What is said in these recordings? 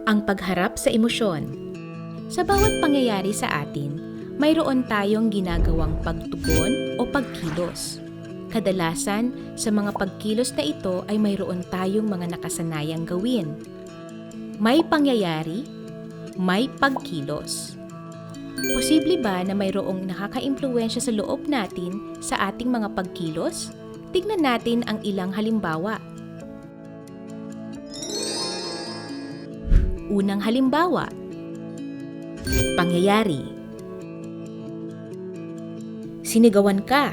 Ang pagharap sa emosyon. Sa bawat pangyayari sa atin, mayroon tayong ginagawang pagtugon o pagkilos. Kadalasan, sa mga pagkilos na ito ay mayroon tayong mga nakasanayang gawin. May pangyayari, may pagkilos. Posible ba na mayroong nakaka-impluwensya sa loob natin sa ating mga pagkilos? Tignan natin ang ilang halimbawa. Unang halimbawa, pangyayari. Sinigawan ka.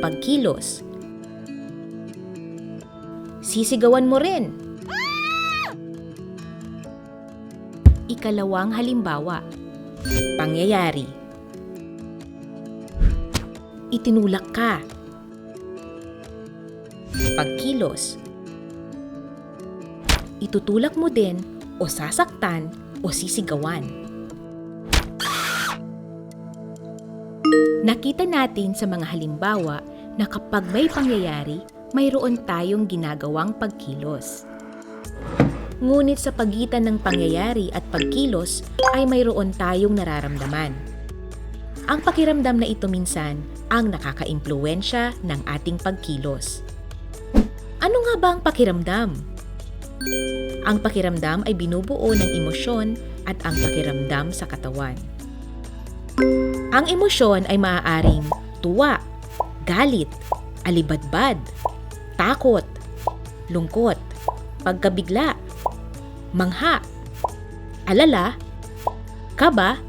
Pagkilos. Sisigawan mo rin. Ikalawang halimbawa, pangyayari. Itinulak ka. Pagkilos. Itutulak mo din o sasaktan o sisigawan. Nakita natin sa mga halimbawa na kapag may pangyayari, mayroon tayong ginagawang pagkilos. Ngunit sa pagitan ng pangyayari at pagkilos ay mayroon tayong nararamdaman. Ang pakiramdam na ito minsan ang nakaka-impluwensya ng ating pagkilos. Ano nga ba ang pakiramdam? Ang pakiramdam ay binubuo ng emosyon at ang pakiramdam sa katawan. Ang emosyon ay maaaring tuwa, galit, alibadbad, takot, lungkot, pagkabigla, mangha, alala, kaba,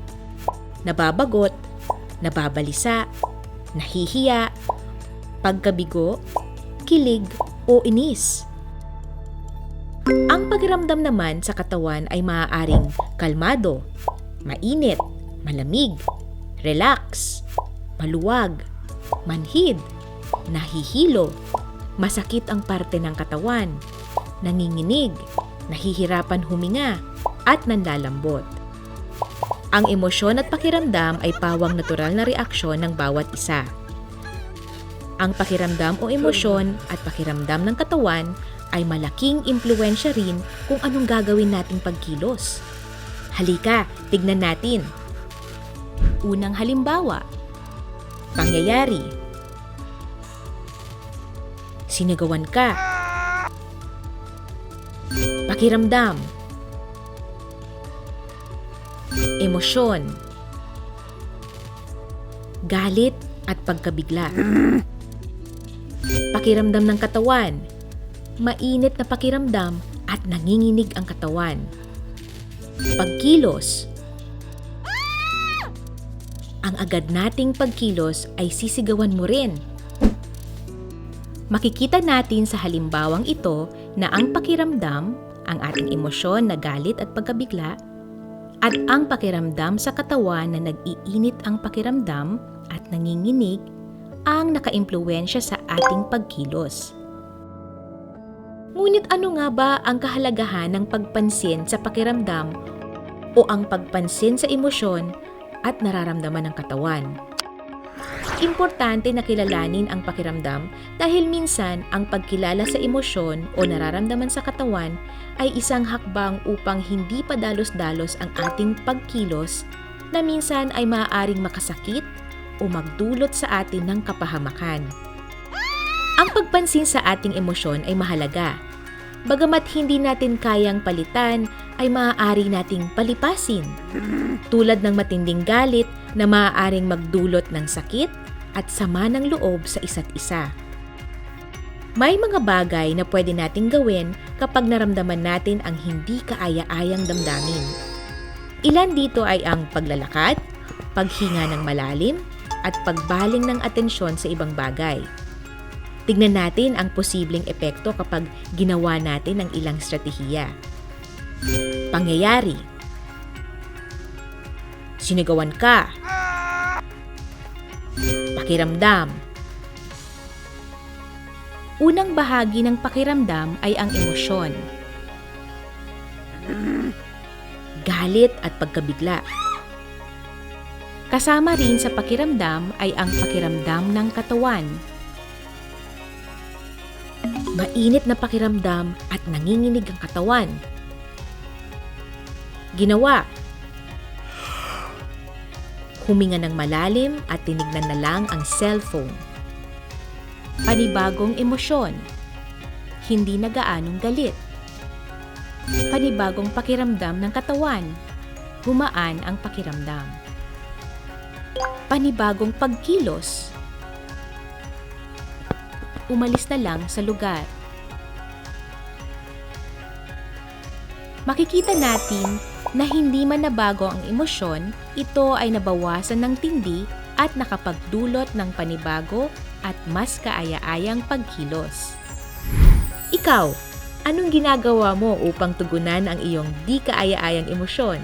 nababagot, nababalisa, nahihiya, pagkabigo, kilig o inis. Ang pakiramdam naman sa katawan ay maaaring kalmado, mainit, malamig, relax, maluwag, manhid, nahihilo, masakit ang parte ng katawan, nanginginig, nahihirapan huminga, at nanlalambot. Ang emosyon at pakiramdam ay pawang natural na reaksyon ng bawat isa. Ang pakiramdam o emosyon at pakiramdam ng katawan ay malaking impluwensya rin kung anong gagawin nating pagkilos. Halika, tignan natin. Unang halimbawa, pangyayari. Sinigawan ka. Pakiramdam. Emosyon. Galit at pagkabigla. Pakiramdam ng katawan. Mainit na pakiramdam at nanginginig ang katawan. Pagkilos. Ang agad nating pagkilos ay sisigawan mo rin. Makikita natin sa halimbawang ito na ang pakiramdam, ang ating emosyon na galit at pagkabigla, at ang pakiramdam sa katawan na nag-iinit ang pakiramdam at nanginginig ang nakaimpluwensya sa ating pagkilos. Ngunit ano nga ba ang kahalagahan ng pagpansin sa pakiramdam o ang pagpansin sa emosyon at nararamdaman ng katawan? Importante na kilalanin ang pakiramdam dahil minsan ang pagkilala sa emosyon o nararamdaman sa katawan ay isang hakbang upang hindi padalos-dalos ang ating pagkilos na minsan ay maaaring makasakit o magdulot sa atin ng kapahamakan. Ang pagpansin sa ating emosyon ay mahalaga. Bagamat hindi natin kayang palitan, ay maaari nating palipasin. Tulad ng matinding galit na maaaring magdulot ng sakit at sama ng loob sa isa't isa. May mga bagay na pwede nating gawin kapag naramdaman natin ang hindi kaaya-ayang damdamin. Ilan dito ay ang paglalakad, paghinga ng malalim, at pagbaling ng atensyon sa ibang bagay. Tignan natin ang posibleng epekto kapag ginawa natin ang ilang estratehiya. Pangyayari. Sinigawan ka. Pakiramdam. Unang bahagi ng pakiramdam ay ang emosyon. Galit at pagkabigla. Kasama rin sa pakiramdam ay ang pakiramdam ng katawan. Mainit na pakiramdam at nanginginig ang katawan. Ginawa. Huminga ng malalim at tinignan na lang ang cellphone. Panibagong emosyon. Hindi na gaanong galit. Panibagong pakiramdam ng katawan. Gumaan ang pakiramdam. Panibagong pagkilos. Umalis na lang sa lugar. Makikita natin na hindi man nabago ang emosyon, ito ay nabawasan ng tindi at nakapagdulot ng panibago at mas kaaya-ayang pagkilos. Ikaw, anong ginagawa mo upang tugunan ang iyong di kaaya-ayang emosyon?